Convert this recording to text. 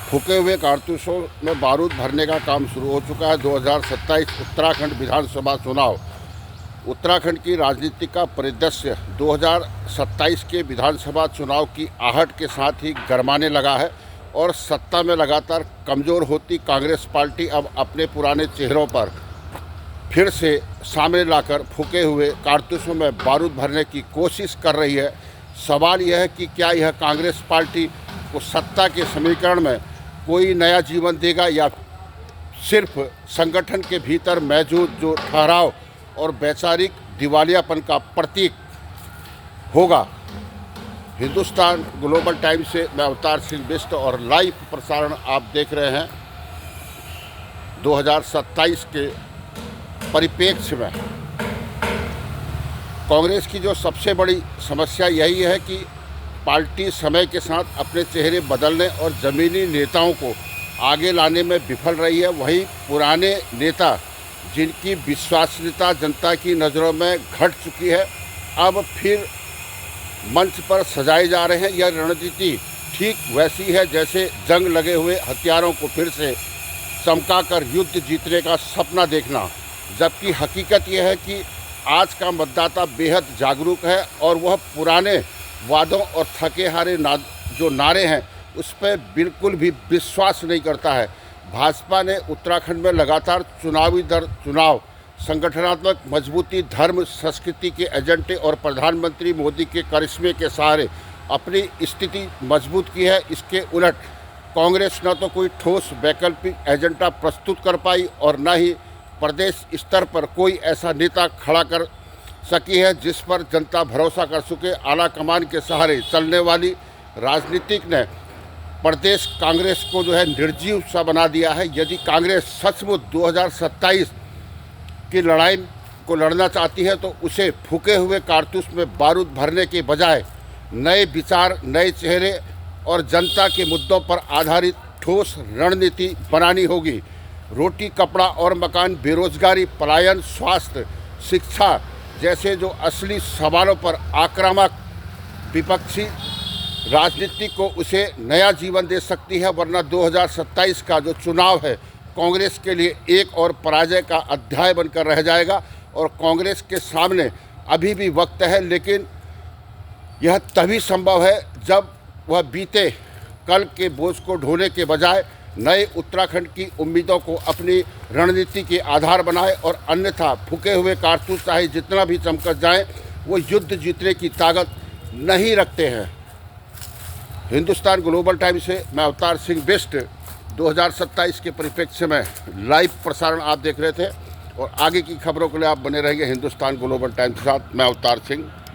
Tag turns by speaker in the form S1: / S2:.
S1: फूके हुए कारतूसों में बारूद भरने का काम शुरू हो चुका है। 2027 उत्तराखंड विधानसभा चुनाव। उत्तराखंड की राजनीति का परिदृश्य 2027 के विधानसभा चुनाव की आहट के साथ ही गरमाने लगा है और सत्ता में लगातार कमज़ोर होती कांग्रेस पार्टी अब अपने पुराने चेहरों पर फिर से सामने लाकर फूके हुए कारतूसों में बारूद भरने की कोशिश कर रही है। सवाल यह है कि क्या यह कांग्रेस पार्टी को सत्ता के समीकरण में कोई नया जीवन देगा या सिर्फ संगठन के भीतर मौजूद जो ठहराव और वैचारिक दिवालियापन का प्रतीक होगा। हिंदुस्तान ग्लोबल टाइम्स से मैं अवतार सिंह बिष्ट और लाइव प्रसारण आप देख रहे हैं 2027 के परिप्रेक्ष्य में। कांग्रेस की जो सबसे बड़ी समस्या यही है कि पार्टी समय के साथ अपने चेहरे बदलने और ज़मीनी नेताओं को आगे लाने में विफल रही है। वहीं पुराने नेता जिनकी विश्वसनीयता जनता की नज़रों में घट चुकी है, अब फिर मंच पर सजाए जा रहे हैं। यह रणनीति ठीक वैसी है जैसे जंग लगे हुए हथियारों को फिर से चमकाकर युद्ध जीतने का सपना देखना। जबकि हकीकत यह है कि आज का मतदाता बेहद जागरूक है और वह पुराने वादों और थके हारे जो नारे हैं उस पर बिल्कुल भी विश्वास नहीं करता है। भाजपा ने उत्तराखंड में लगातार चुनावी दर चुनाव संगठनात्मक मजबूती, धर्म संस्कृति के एजेंडे और प्रधानमंत्री मोदी के करिश्मे के सहारे अपनी स्थिति मजबूत की है। इसके उलट कांग्रेस न तो कोई ठोस वैकल्पिक एजेंडा प्रस्तुत कर पाई और न ही प्रदेश स्तर पर कोई ऐसा नेता खड़ा कर सकी है जिस पर जनता भरोसा कर सके। आला कमान के सहारे चलने वाली राजनीतिक ने प्रदेश कांग्रेस को जो है निर्जीव सा बना दिया है। यदि कांग्रेस सचमुच 2027 की लड़ाई को लड़ना चाहती है तो उसे फूके हुए कारतूस में बारूद भरने के बजाय नए विचार, नए चेहरे और जनता के मुद्दों पर आधारित ठोस रणनीति बनानी होगी। रोटी, कपड़ा और मकान, बेरोजगारी, पलायन, स्वास्थ्य, शिक्षा जैसे जो असली सवालों पर आक्रामक विपक्षी राजनीति को उसे नया जीवन दे सकती है। वरना 2027 का जो चुनाव है कांग्रेस के लिए एक और पराजय का अध्याय बनकर रह जाएगा। और कांग्रेस के सामने अभी भी वक्त है, लेकिन यह तभी संभव है जब वह बीते कल के बोझ को ढोने के बजाय नए उत्तराखंड की उम्मीदों को अपनी रणनीति के आधार बनाए और अन्यथा फूके हुए कारतूस चाहे जितना भी चमक जाएं, वो युद्ध जीतने की ताकत नहीं रखते हैं। हिंदुस्तान ग्लोबल टाइम्स से मैं अवतार सिंह बिष्ट 2027 के परिप्रेक्ष्य में लाइव प्रसारण आप देख रहे थे और आगे की खबरों के लिए आप बने रहेंगे हिंदुस्तान ग्लोबल टाइम्स के साथ। मैं अवतार सिंह।